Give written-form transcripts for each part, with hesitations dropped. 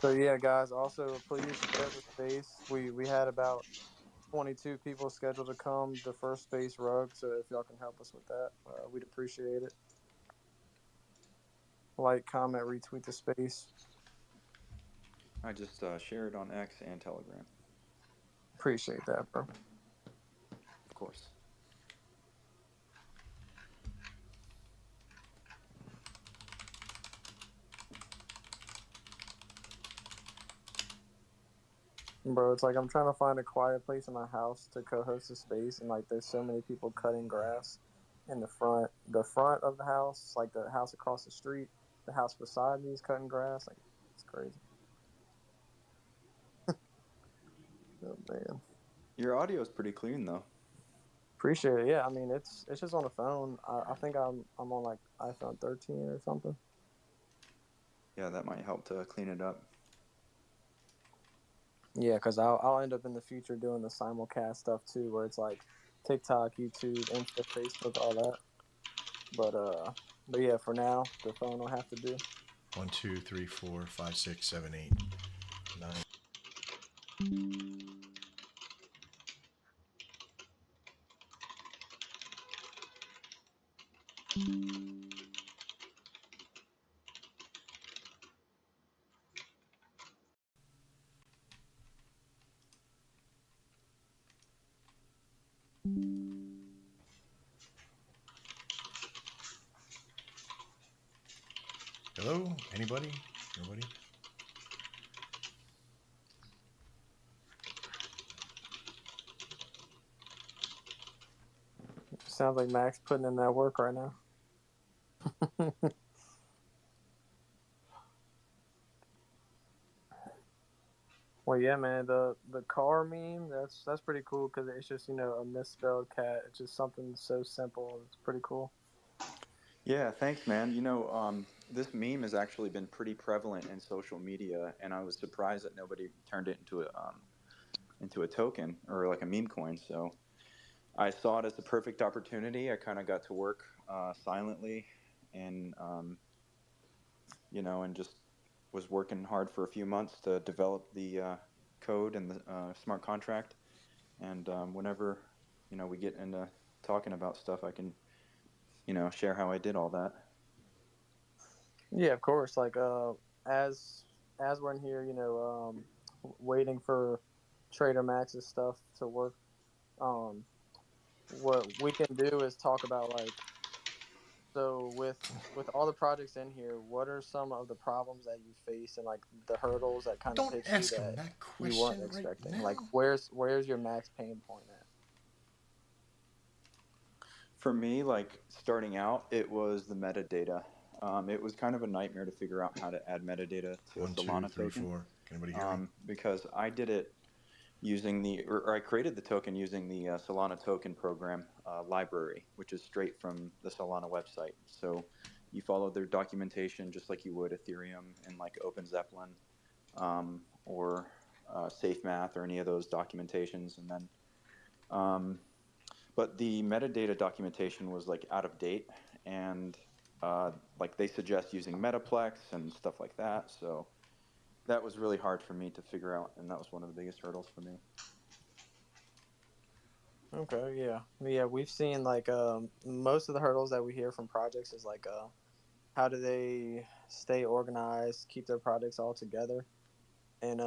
So yeah, guys. Also, please share the space. We had about 22 people scheduled to come. The first space rug. So if y'all can help us with that, we'd appreciate it. Like, comment, retweet the space. I just shared on X and Telegram, Appreciate that, bro. of course. Bro, it's like I'm trying to find a quiet place in my house to co-host a space, and like there's so many people cutting grass in the front of the house, like the house across the street, the house beside me is cutting grass. Like it's crazy. Oh man, Your audio is pretty clean though. appreciate it. Yeah, I mean it's just on the phone. I think I'm on like iPhone 13 or something. Yeah, that might help to clean it up. Yeah, because I'll end up in the future doing the simulcast stuff too, where it's like TikTok, YouTube, Insta, Facebook, all that. But yeah, for now the phone will have to do. 1, 2, 3, 4, 5, 6, 7, 8, 9. Hello? Anybody? Nobody? Sounds like Max putting in that work right now. Well, yeah, man. The car meme that's pretty cool because it's just a misspelled cat. It's just something so simple. It's pretty cool. Yeah, thanks, man. This meme has actually been pretty prevalent in social media, and I was surprised that nobody turned it into a token or like a meme coin. So I saw it as the perfect opportunity. I kind of got to work silently, and and just was working hard for a few months to develop the code and the smart contract. And whenever we get into talking about stuff, I can share how I did all that. Yeah, of course. Like as as we're in here, waiting for Trader Max's stuff to work. Um, what we can do is talk about like so with all the projects in here, what are some of the problems that you face and like the hurdles that kind of Don't hit you ask him that that you weren't question right expecting? Like now. where's your max pain point at? For me, like starting out, it was the metadata. It was kind of a nightmare to figure out how to add metadata to a One, two, Solana three, token, four. Can anybody hear me? because I did it using or I created the token using the Solana token program library, which is straight from the Solana website. So you follow their documentation just like you would Ethereum and like OpenZeppelin, or SafeMath or any of those documentations, and then but the metadata documentation was like out of date, and like they suggest using Metaplex and stuff like that. So that was really hard for me to figure out, and that was one of the biggest hurdles for me. Okay, yeah. Yeah, we've seen like most of the hurdles that we hear from projects is like how do they stay organized, keep their projects all together. And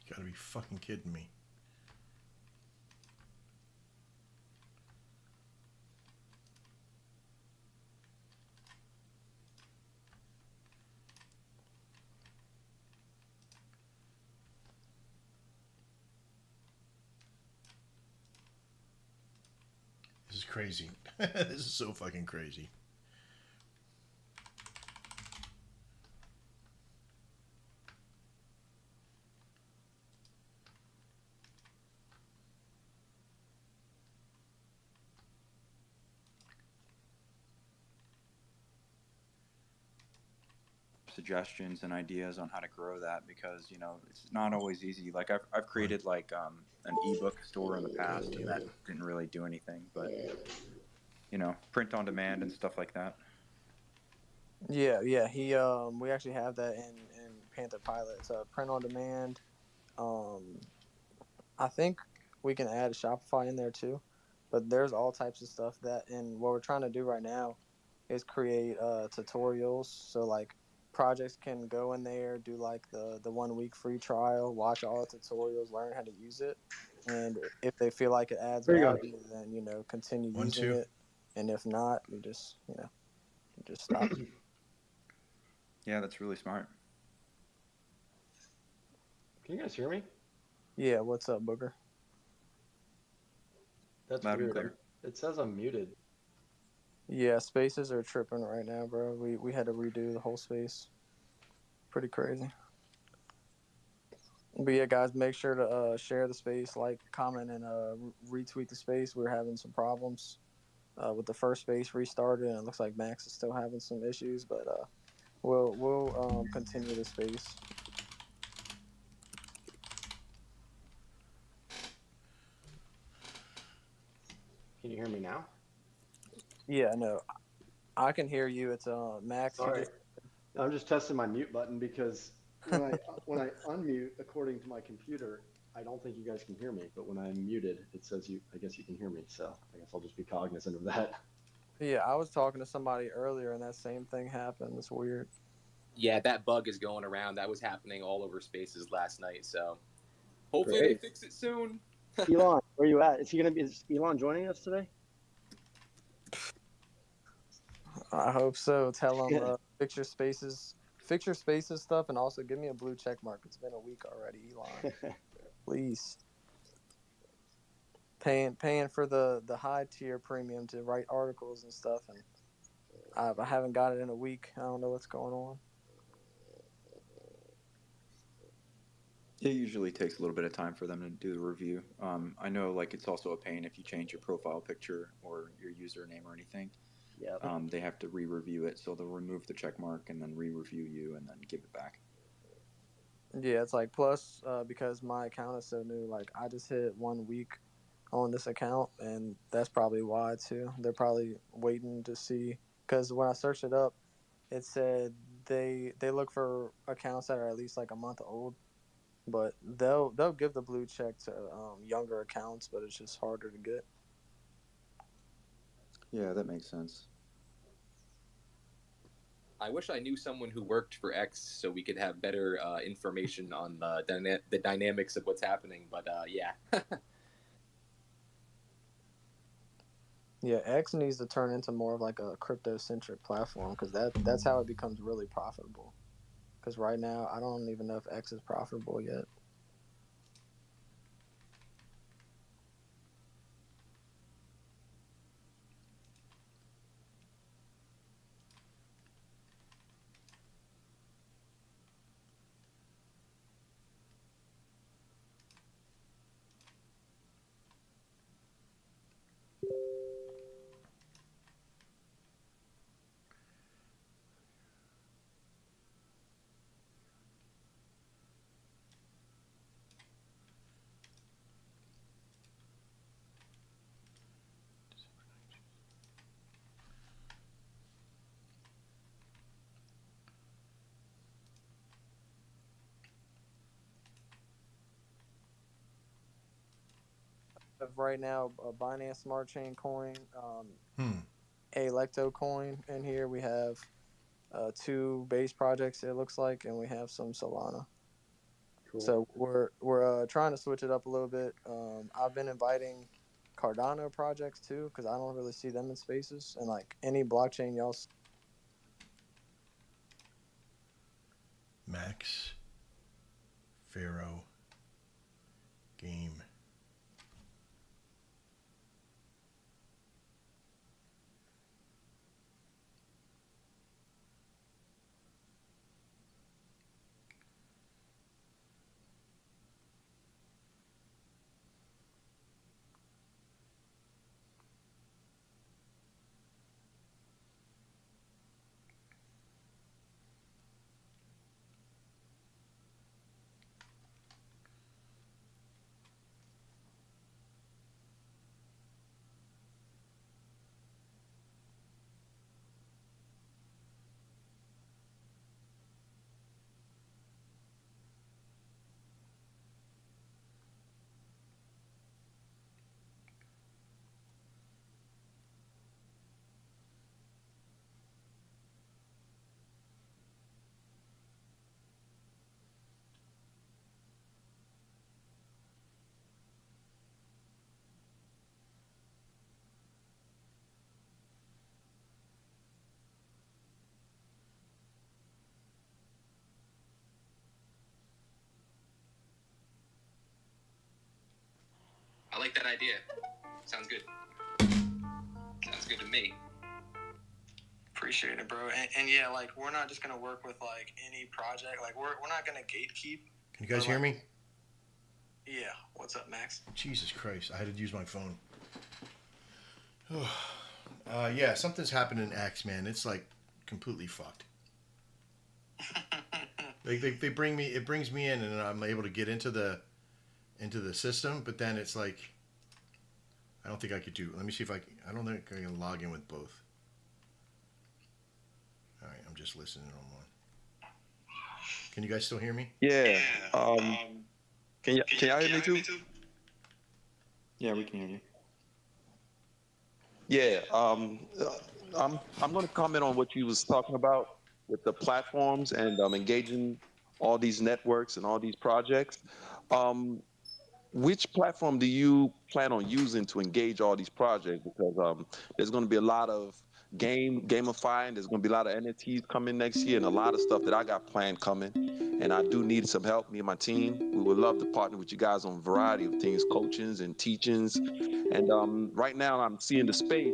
You gotta be fucking kidding me. This is crazy. This is so fucking crazy. Suggestions and ideas on how to grow that, because it's not always easy. Like I've created like an ebook store in the past, and that didn't really do anything, but print on demand and stuff like that. Yeah. We actually have that in Panther Pilot. It's print on demand. Um, I think we can add Shopify in there too, but there's all types of stuff that. And what we're trying to do right now is create tutorials. So like projects can go in there, do like the 1 week free trial, watch all the tutorials, learn how to use it, and if they feel like it adds There you go. value, then continue 1, using 2. it, and if not, we just stop. Yeah, that's really smart. Can you guys hear me? Yeah, what's up, Booger? That's Loud and weird. clear. It says I'm muted. Yeah, spaces are tripping right now, bro. We had to redo the whole space. Pretty crazy. But yeah, guys, make sure to share the space, like, comment, and retweet the space. We're having some problems with the first space restarted, and it looks like Max is still having some issues. But we'll continue the space. Can you hear me now? Yeah, no, I can hear you. It's Max. Sorry, I'm just testing my mute button because when I unmute, according to my computer, I don't think you guys can hear me. But when I'm muted, it says you. I guess you can hear me. So I guess I'll just be cognizant of that. Yeah, I was talking to somebody earlier, and that same thing happened. It's weird. Yeah, that bug is going around. That was happening all over Spaces last night. So hopefully Great. they fix it soon. Elon, where you at? Is Elon joining us today? I hope so. Tell them fix your spaces stuff, and also give me a blue check mark. It's been a week already, Elon. Please. Paying for the high tier premium to write articles and stuff, and I haven't got it in a week. I don't know what's going on. It usually takes a little bit of time for them to do the review. I know, like, it's also a pain if you change your profile picture or your username or anything. Yeah. They have to re-review it, so they'll remove the check mark and then re-review you and then give it back. Yeah, it's like plus because my account is so new. Like I just hit 1 week on this account, and that's probably why too. They're probably waiting to see because when I searched it up, it said they look for accounts that are at least like a month old. But they'll give the blue check to younger accounts, but it's just harder to get. Yeah, that makes sense. I wish I knew someone who worked for X so we could have better information on the dynamics of what's happening. But yeah. Yeah, X needs to turn into more of like a crypto centric platform because that's how it becomes really profitable. Because right now, I don't even know if X is profitable yet. Right now, a Binance Smart Chain coin, a Lecto coin in here. We have 2 base projects, it looks like, and we have some Solana. Cool. So we're trying to switch it up a little bit. I've been inviting Cardano projects too because I don't really see them in spaces, and like any blockchain y'all. Max, Pharaoh, game. I like that idea. Sounds good. Sounds good to me. Appreciate it, bro. And yeah, like we're not just gonna work with like any project. Like we're not gonna gatekeep. Can you guys hear me? Yeah. What's up, Max? Jesus Christ, I had to use my phone. Yeah, something's happened in X, man. It's like completely fucked. They bring me, it brings me in, and I'm able to get into the system, but then it's like I don't think I could do. Let me see if I don't think I can log in with both. All right, I'm just listening on one. Can you guys still hear me? Yeah. Can y'all hear me too? Yeah, we can hear you. Yeah. I'm going to comment on what you was talking about with the platforms and engaging all these networks and all these projects. Um, which platform do you plan on using to engage all these projects? Because there's going to be a lot of gamifying. There's going to be a lot of NFTs coming next year, and a lot of stuff that I got planned coming. And I do need some help. Me and my team, we would love to partner with you guys on a variety of things, coachings and teachings. And right now, I'm seeing the space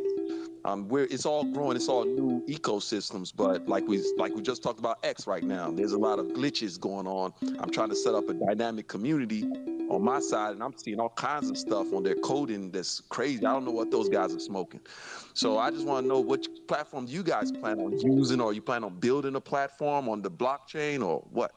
where it's all growing, it's all new ecosystems. But like we just talked about X right now, there's a lot of glitches going on. I'm trying to set up a dynamic community on my side, and I'm seeing all kinds of stuff on their coding that's crazy. I don't know what those guys are smoking. So I just want to know which platform you guys plan on using, or you plan on building a platform on the blockchain, or what?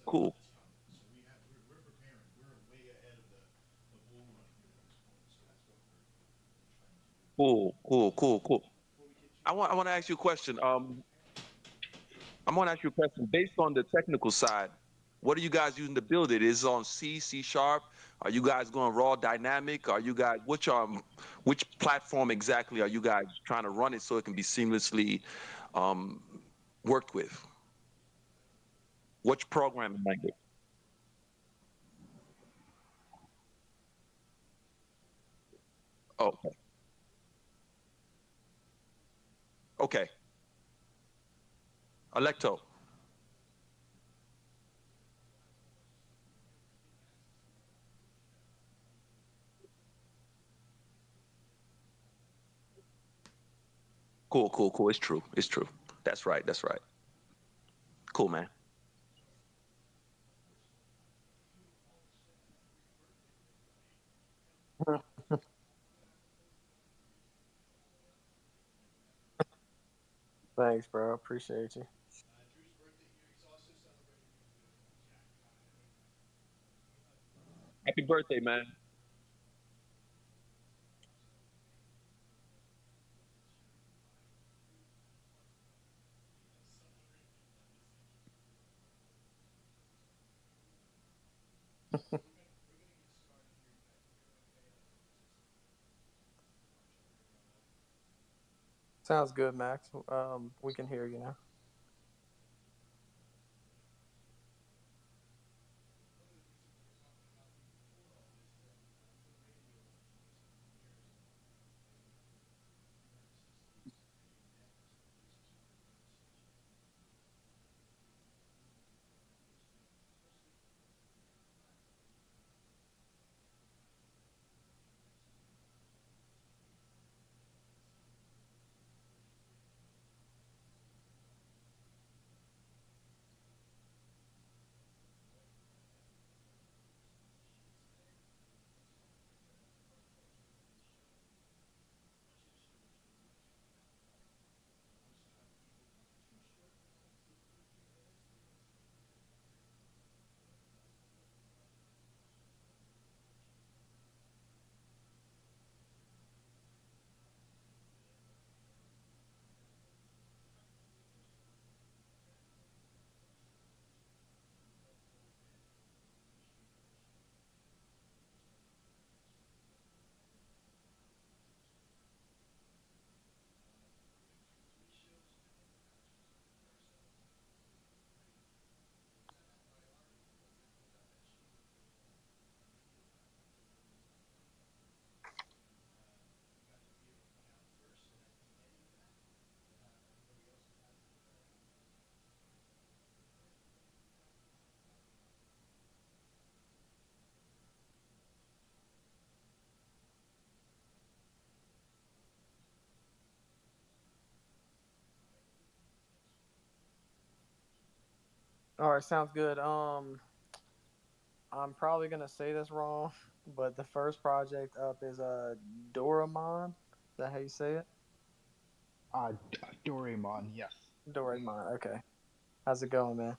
Cool. We're preparing. We're way ahead of the bull run here at this point, so that's what we're trying to do. Cool. I want to ask you a question. I'm going to ask you a question. Based on the technical side, what are you guys using to build it? Is it on C, C sharp? Are you guys going raw dynamic? Are you guys which platform exactly are you guys trying to run it so it can be seamlessly um, worked with? Which programming language? Oh, okay. Electo. Cool. It's true. It's true. That's right. That's right. Cool, man. Thanks, bro. Appreciate you. Drew's birthday here. He's also celebrating with Jack. Happy birthday, man. Sounds good, Max. We can hear you now. All right, sounds good. I'm probably gonna say this wrong, but the first project up is Doraemon. Is that how you say it? Doraemon, yes. Doraemon. Okay. How's it going, man?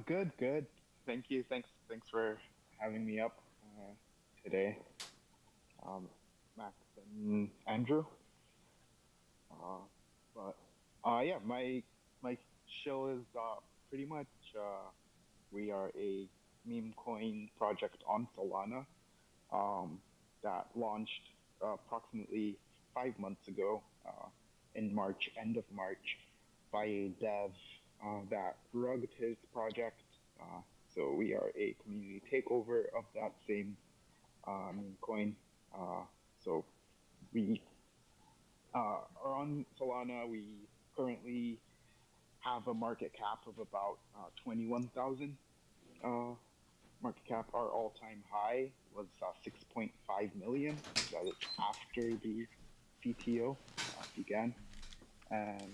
Good, good. Thank you. Thanks for having me up today, um, Max and Andrew. Uh, but yeah, my show is pretty much we are a meme coin project on Solana um, that launched approximately 5 months ago in March, end of March, by a dev that rugged his project. So we are a community takeover of that same meme coin. So we are on Solana. We currently have a market cap of about 21,000 uh, market cap. Our all-time high was 6.5 million. That is after the CTO began. And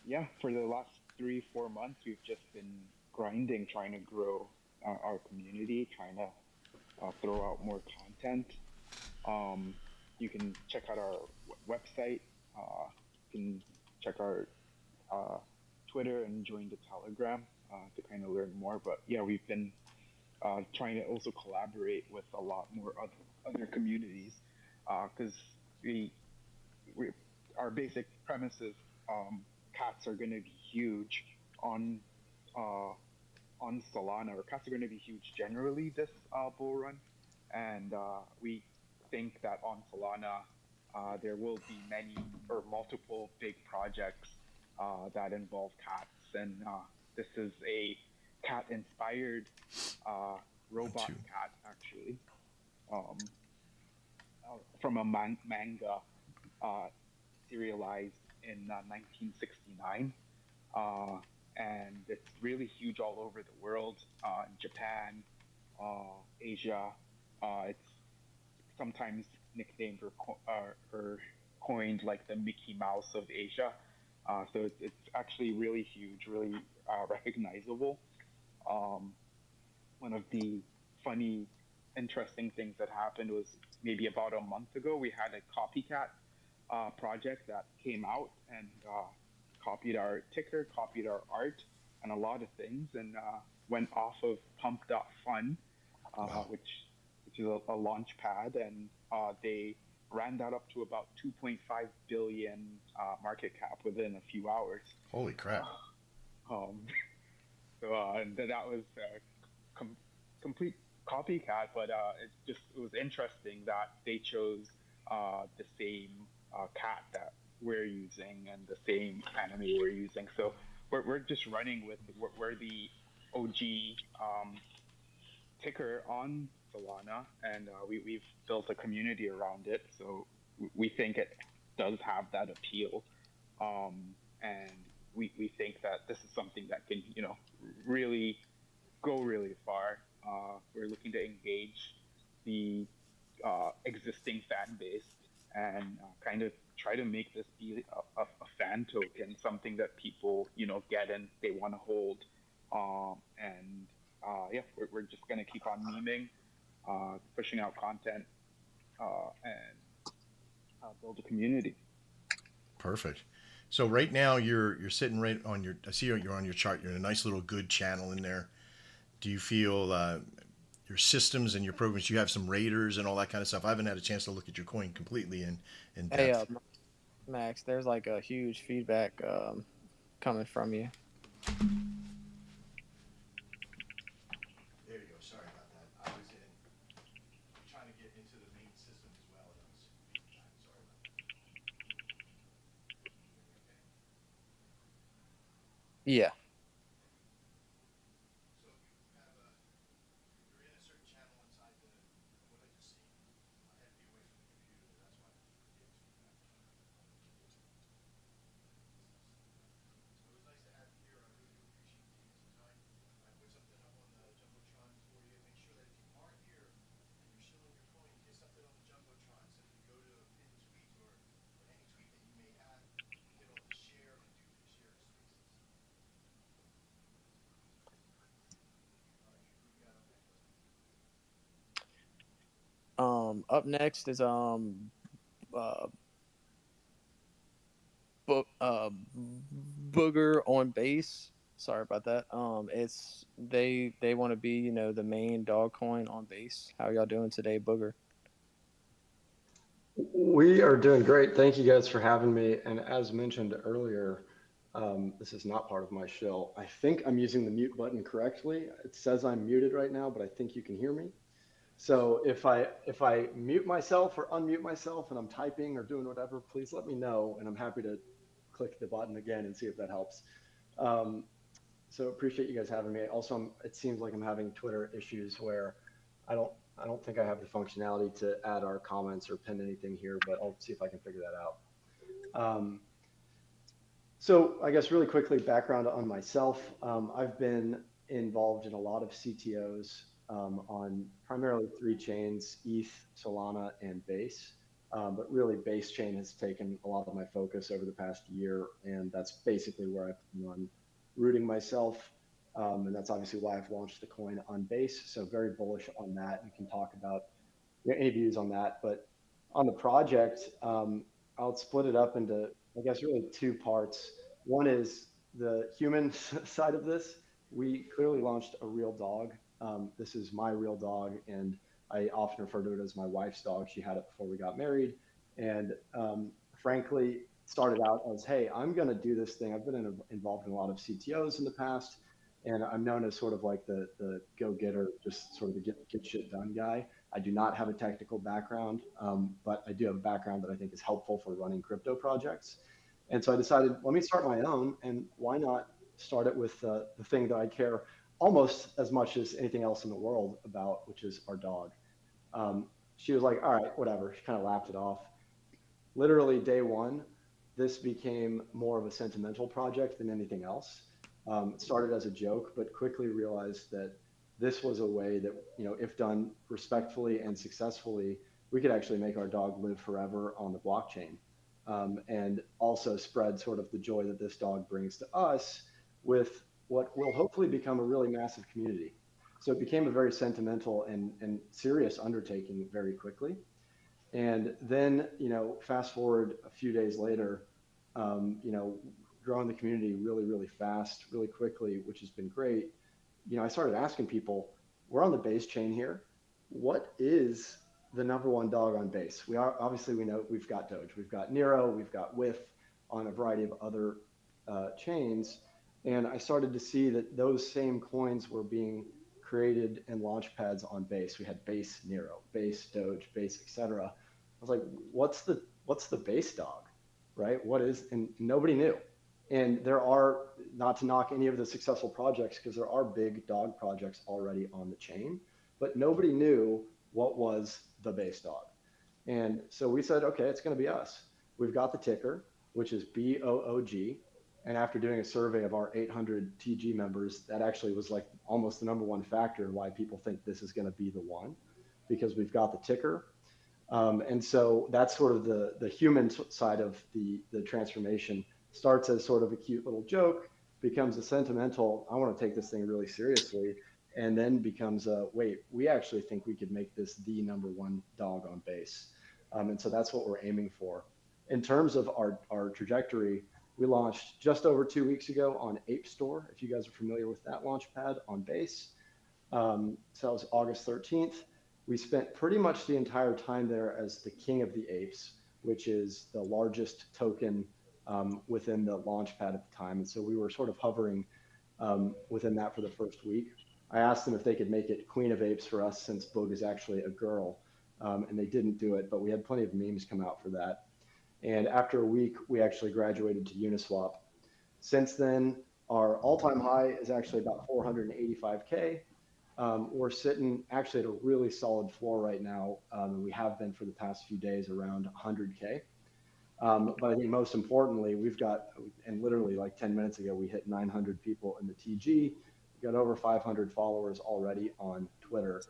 yeah, for the last 3 4 months, we've just been grinding, trying to grow our community, trying to throw out more content. Um, you can check out our website. You can check our uh, Twitter and join the Telegram to kind of learn more. But yeah, we've been trying to also collaborate with a lot more other communities because we, we our basic premise is cats are going to be huge on uh, on Solana, or cats are going to be huge generally this bull run, and we think that on Solana there will be many or multiple big projects that involve cats, and this is a cat-inspired One, robot two. cat actually um, from a manga uh, serialized in 1969. Uh, and it's really huge all over the world, Japan, Asia. It's sometimes nicknamed or coined like the Mickey Mouse of Asia. So it's actually really huge, really recognizable. Um, One of the funny interesting things that happened was maybe about a month ago, we had a copycat project that came out and copied our ticker, copied our art, and a lot of things, and went off of Pump.Fun, Wow. which is a launch pad, and they ran that up to about 2.5 billion market cap within a few hours. Holy crap. Um, so and that was com- complete copycat, but it was interesting that they chose the same cat that we're using and the same anime we're using. So we're just running with we're the OG ticker on Solana, and we've built a community around it. So we think it does have that appeal, and we think that this is something that can really go really far. We're looking to engage the existing fan base and kind of try to make this be a fan token, something that people get and they want to hold. And yeah, we're just gonna keep on memeing, pushing out content, and build a community. Perfect. So right now you're sitting right on your. I see you're on your chart. You're in a nice little good channel in there. Do you feel your systems and your programs? You have some raiders and all that kind of stuff. I haven't had a chance to look at your coin completely in Hey, depth. Max, there's like a huge feedback coming from you. There you go. Sorry about that. I was trying to get into the main system as well, and I was feedback. Sorry about that. Yeah. So you have you're in a certain channel inside what I just seen. I had to be away from the computer. That's why I'm getting feedback. It was nice to have you here. I really do appreciate you taking some time. I put something up on the jumbotron for you. Make sure that if you aren't here and you're shilling your coin, get something on the jumbotron. Simply go to a pinned tweet or any tweet that you may have, hit on the share and do the share spaces. All right, who we got up next? Up next is uh, Booger on base. Sorry about that. It's they want to be the main dog coin on base. How y'all doing today, Booger? We are doing great. Thank you guys for having me. And as mentioned earlier, this is not part of my shill. I think I'm using the mute button correctly. It says I'm muted right now, but I think you can hear me. So if I mute myself or unmute myself and I'm typing or doing whatever, please let me know, and I'm happy to click the button again and see if that helps. Um, so appreciate you guys having me. Also, it seems like I'm having Twitter issues where I don't I don't think I have the functionality to add our comments or pin anything here, but I'll see if I can figure that out. So I guess really quickly, background on myself. I've been involved in a lot of CTOs on primarily three chains: ETH, Solana, and Base. But really, Base chain has taken a lot of my focus over the past year, and that's basically where I've been on rooting myself. And that's obviously why I've launched the coin on Base. So very bullish on that. We can talk about any views on that. But on the project, I'll split it up into, I guess, really two parts. One is the human side of this. We clearly launched a real dog. This is my real dog, and I often refer to it as my wife's dog. She had it before we got married, and frankly, started out as, hey, I'm going to do this thing. I've been involved in a lot of CTOs in the past, and I'm known as sort of like the go-getter, just sort of the get shit done guy. I do not have a technical background, but I do have a background that I think is helpful for running crypto projects. And so I decided, let me start my own, and why not start it with the thing that I care almost as much as anything else in the world about, which is our dog. She was like, all right, whatever. She kind of laughed it off. Literally day one, this became more of a sentimental project than anything else. It started as a joke, but quickly realized that this was a way that, if done respectfully and successfully, we could actually make our dog live forever on the blockchain, and also spread sort of the joy that this dog brings to us with what will hopefully become a really massive community. So it became a very sentimental and serious undertaking very quickly. And then, fast forward a few days later, growing the community really, really fast, really quickly, which has been great. I started asking people, we're on the base chain here. What is the number one dog on base? We know we've got Doge, we've got Nero, we've got With on a variety of other chains. And I started to see that those same coins were being created in launch pads on base. We had base Nero, base Doge, base, etc. I was like, what's the base dog, right? What is, and nobody knew. And there are, not to knock any of the successful projects, because there are big dog projects already on the chain, but nobody knew what was the base dog. And so we said, okay, it's going to be us. We've got the ticker, which is BOOG. And after doing a survey of our 800 TG members, that actually was like almost the number one factor why people think this is going to be the one, because we've got the ticker. And so that's sort of the human side of the transformation. Starts as sort of a cute little joke, becomes a sentimental, I want to take this thing really seriously, and then becomes a, wait, we actually think we could make this the number one dog on base. And so that's what we're aiming for. In terms of our trajectory, we launched just over 2 weeks ago on Ape Store, if you guys are familiar with that launch pad on base. So that was August 13th. We spent pretty much the entire time there as the king of the apes, which is the largest token within the launch pad at the time. And so we were sort of hovering within that for the first week. I asked them if they could make it queen of apes for us, since Boog is actually a girl, and they didn't do it, but we had plenty of memes come out for that. And after a week, we actually graduated to Uniswap. Since then, our all-time high is actually about 485K. We're sitting actually at a really solid floor right now, and we have been for the past few days around 100K. But I think most importantly, we've got, and literally like 10 minutes ago, we hit 900 people in the TG. We've got over 500 followers already on Twitter.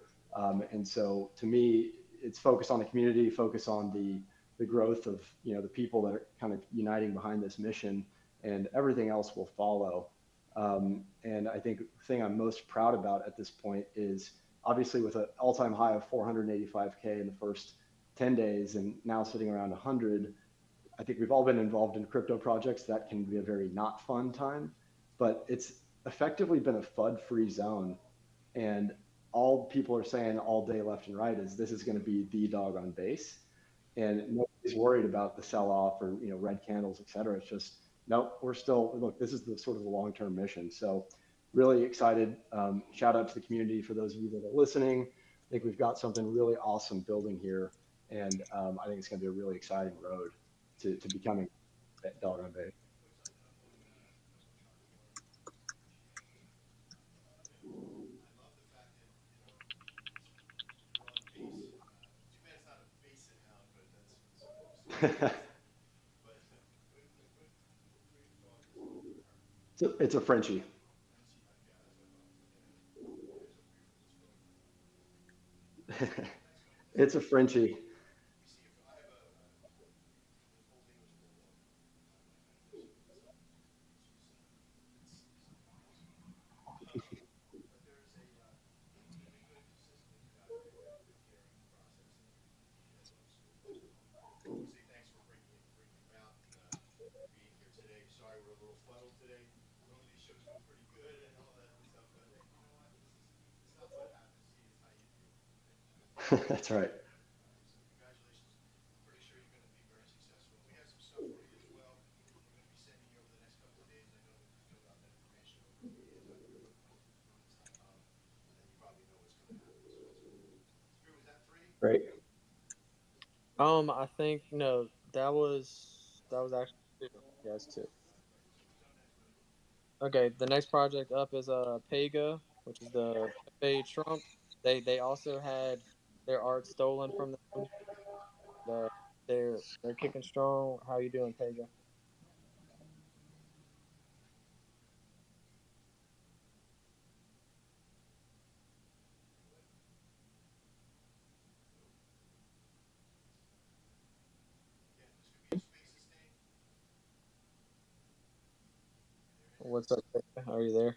And so to me, it's focus on the community, focus on the growth of the people that are kind of uniting behind this mission, and everything else will follow. And I think the thing I'm most proud about at this point is, obviously with an all-time high of 485K in the first 10 days and now sitting around 100, I think we've all been involved in crypto projects. That can be a very not fun time, but it's effectively been a FUD-free zone. And all people are saying all day left and right is this is going to be the dog on base. And nobody's worried about the sell-off or red candles, et cetera. It's just, nope, we're still, look, this is the sort of the long-term mission. So really excited. Shout out to the community for those of you that are listening. I think we've got something really awesome building here. And I think it's going to be a really exciting road to becoming dog on base. It's a Frenchie. It's a Frenchie. That's right. Great. I think no, that was actually two. Yes, two. Okay, the next project up is Pega, which is the Pepe Trump. They also had their art stolen from them. The they're kicking strong. How you doing, Pega? What's up, Pega? Are you there?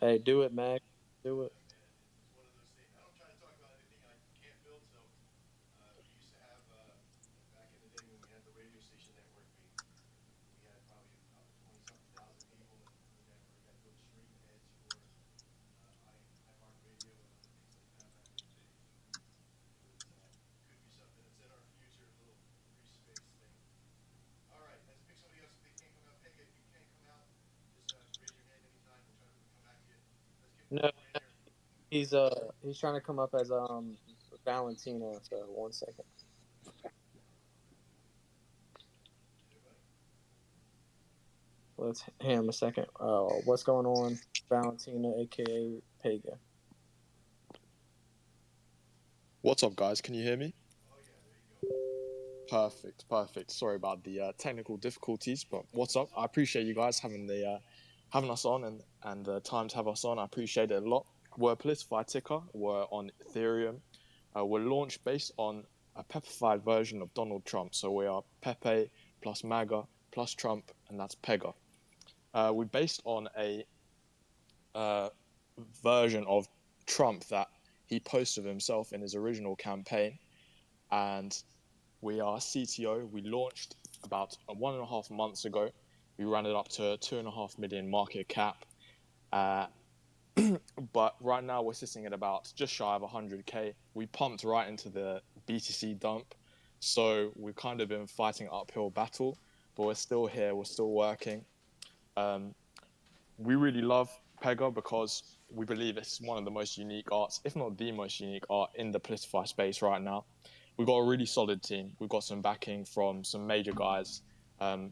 Hey, do it, Mac. Do it. Man, it's one of those things. I don't try to talk about anything I can't build. So we used to have back in the day when we had the radio station network, we had probably 20 something thousand people in the network. I built stream heads for iHeartRadio and other things like that back in the day. So could be something that's in our future, a little free space thing. All right, let's pick somebody else if they can't come out. Pega, if you can't come out, just raise your hand anytime. We'll try to come back to you. Let's get No, Rainier. he's trying to come up as Valentina. So 1 second. Anybody? Let's hand him a second. What's going on, Valentina, aka Pega? What's up, guys? Can you hear me? Oh yeah, there you go. Perfect, perfect. Sorry about the technical difficulties, but what's up? I appreciate you guys having us on and the time to have us on. I appreciate it a lot. We're a Politify ticker. We're on Ethereum. We're launched based on a pepified version of Donald Trump. So we are Pepe plus MAGA plus Trump, and that's Pega. We're based on a version of Trump that he posted of himself in his original campaign, and we are CTO. We launched about 1.5 months ago. We ran it up to 2.5 million market cap. But right now we're sitting at about just shy of 100K. We pumped right into the BTC dump. So we've kind of been fighting an uphill battle, but we're still here. We're still working. We really love Pega because we believe it's one of the most unique arts, if not the most unique art in the Politify space right now. We've got a really solid team. We've got some backing from some major guys.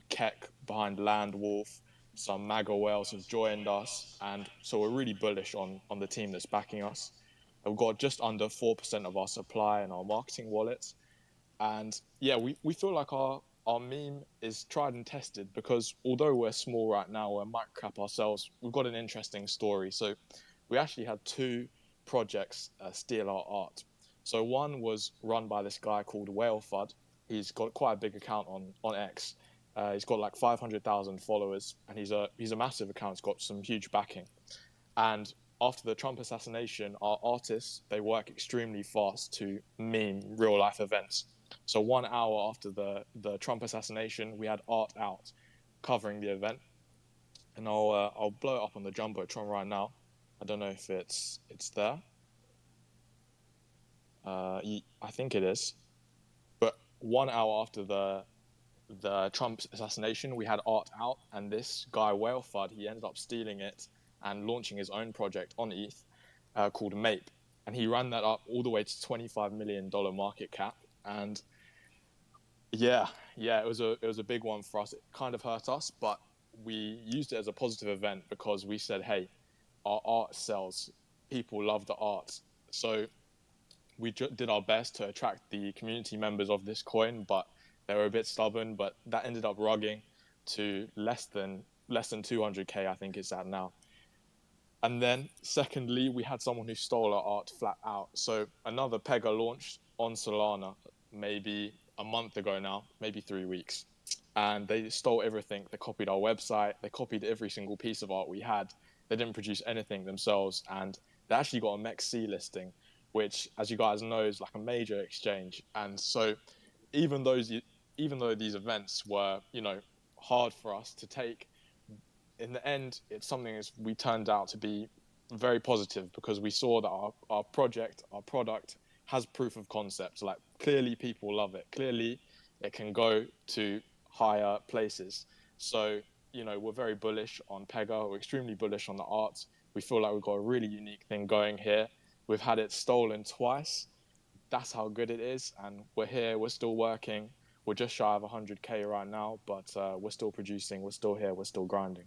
Keck behind Land Wolf, some MAGA whales have joined us, and so we're really bullish on the team that's backing us. We've got just under 4% of our supply in our marketing wallets. And yeah, we feel like our meme is tried and tested because although we're small right now, we're microcap ourselves, we've got an interesting story. So we actually had two projects steal our art. So one was run by this guy called Whale Fud. He's got quite a big account on X. He's got like 500,000 followers, and he's a massive account. He's got some huge backing. And after the Trump assassination, our artists, they work extremely fast to meme real life events. So 1 hour after the Trump assassination, we had art out covering the event, and I'll blow it up on the jumbotron right now. I don't know if it's there. I think it is. But 1 hour after the Trump assassination, we had art out, and this guy Whale Fud, he ended up stealing it and launching his own project on ETH called Mape, and he ran that up all the way to $25 million market cap. And yeah, it was a big one for us. It kind of hurt us, but we used it as a positive event because we said, hey, our art sells. People love the art. So we did our best to attract the community members of this coin, but they were a bit stubborn. But that ended up rugging to less than 200K, I think it's at now. And then secondly, we had someone who stole our art flat out. So another Pega launched on Solana maybe a month ago now, maybe 3 weeks. And they stole everything. They copied our website. They copied every single piece of art we had. They didn't produce anything themselves. And they actually got a MEXC listing, which, as you guys know, is like a major exchange. And so even though these events were, hard for us to take, in the end, it's something we turned out to be very positive because we saw that our project, our product has proof of concept. Like clearly people love it. Clearly it can go to higher places. So, we're very bullish on Pega. We're extremely bullish on the arts. We feel like we've got a really unique thing going here. We've had it stolen twice. That's how good it is. And we're here. We're still working. We're just shy of 100K right now, but we're still producing. We're still here. We're still grinding.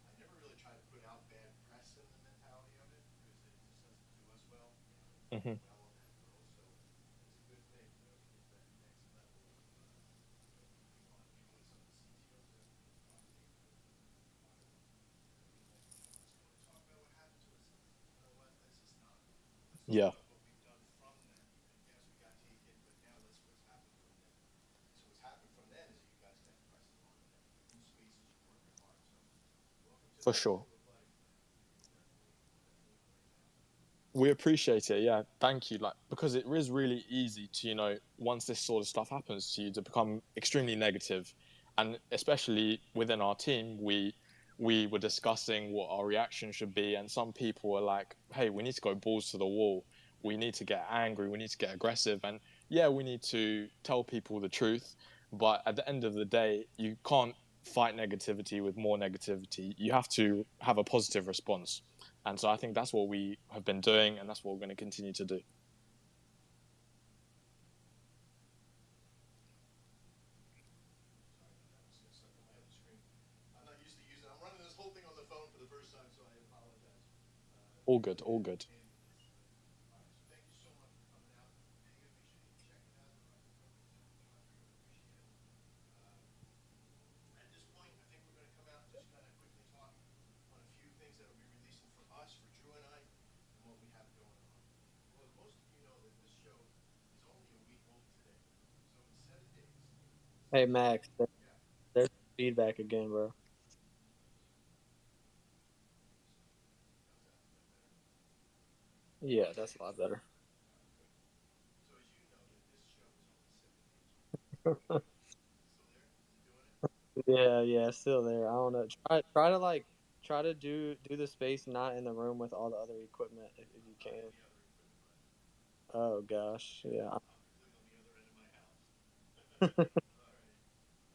I never really try to put out bad press in the mentality of it because it just doesn't do us well. Mm-hmm. Well on that girl, so it's a good thing, to get that next level of moving on. Do you want some of the CTOs to talk to you? Yeah, of what we've done from then. And yes, we got taken, but now let's what's happened from then. And so what's happened from then is that you guys got pressed on and new spaces, you're working hard. So welcome to for the sure. cycle of life, man. We'll definitely play it out. We appreciate it. Yeah, thank you. Like, because it is really easy to, once this sort of stuff happens to you, to become extremely negative, and especially within our team, we were discussing what our reaction should be, and some people were like, "Hey, we need to go balls to the wall. We need to get angry. We need to get aggressive, and yeah, we need to tell people the truth." But at the end of the day, you can't fight negativity with more negativity. You have to have a positive response. And so I think that's what we have been doing, and that's what we're going to continue to do. Sorry about that. I was stuck on my other screen. I'm not used to using. I'm running this whole thing on the phone for the first time, so I apologize. All good, all good. Handle this. All right. So thank you so much for coming out. And again, make sure you check out the Jumbotron. We really appreciate it. At this point, I think we're going to come out and just kind of quickly talk on a few things that will be releasing for us, for Drew and I, and what we have going on. Well, as most of you know, that this show is only a week old today. So in 7 days, Hey Max, yeah. there's feedback again, bro. How's that? Is that better? Yeah, that's a lot better. All right, good. So as you know, that this show is only 7 days old. Is it still there? Is it doing it? Yeah, yeah, still there. I don't know. Try to like try to do the space not in the room with all the other equipment if you I'm not in can. the other equipment, bud. Oh gosh, yeah. I'm living on the other end of my house. All right.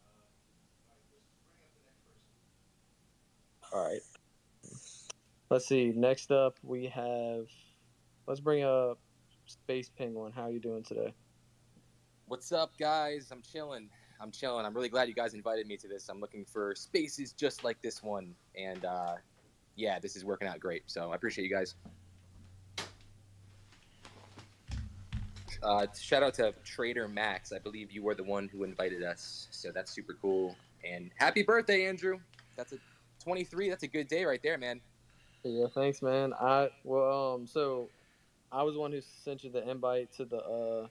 All right, Chris, bring up the next person. All right. Let's see. Next up, we have. Let's bring up Space Penguin. How are you doing today? What's up, guys? I'm chilling. I'm chilling. I'm really glad you guys invited me to this. I'm looking for spaces just like this one, and yeah, this is working out great. So I appreciate you guys. Shout out to Trader Max. I believe you were the one who invited us, so that's super cool. And happy birthday, Andrew. That's a 23. That's a good day right there, man. Yeah, thanks, man. So I was the one who sent you the invite to the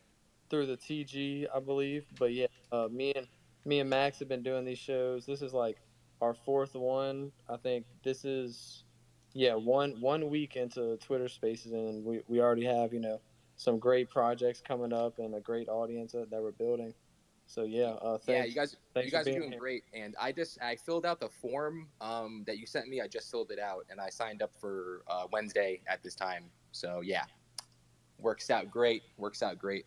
through the TG, I believe. But yeah, me and Max have been doing these shows. This is like our fourth one. I think this is yeah, one week into Twitter Spaces, and we already have, some great projects coming up and a great audience that we're building. So yeah, Yeah, thanks you for guys are being doing here. great. And I filled out the form that you sent me. I just filled it out, and I signed up for Wednesday at this time. So yeah, works out great. Works out great.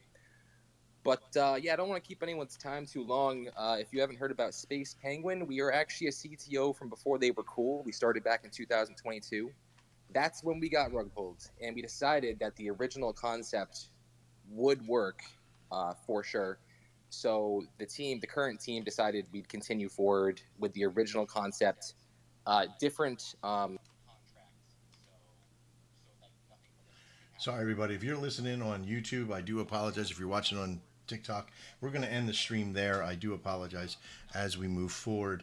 But yeah, I don't want to keep anyone's time too long. If you haven't heard about Space Penguin, we are actually a CTO from before they were cool. We started back in 2022. That's when we got rug pulled, and we decided that the original concept would work for sure. So the current team, decided we'd continue forward with the original concept, different contracts, so that nothing from the future happens. Sorry, everybody. If you're listening on YouTube, I do apologize. If you're watching on TikTok, we're going to end the stream there. I do apologize as we move forward.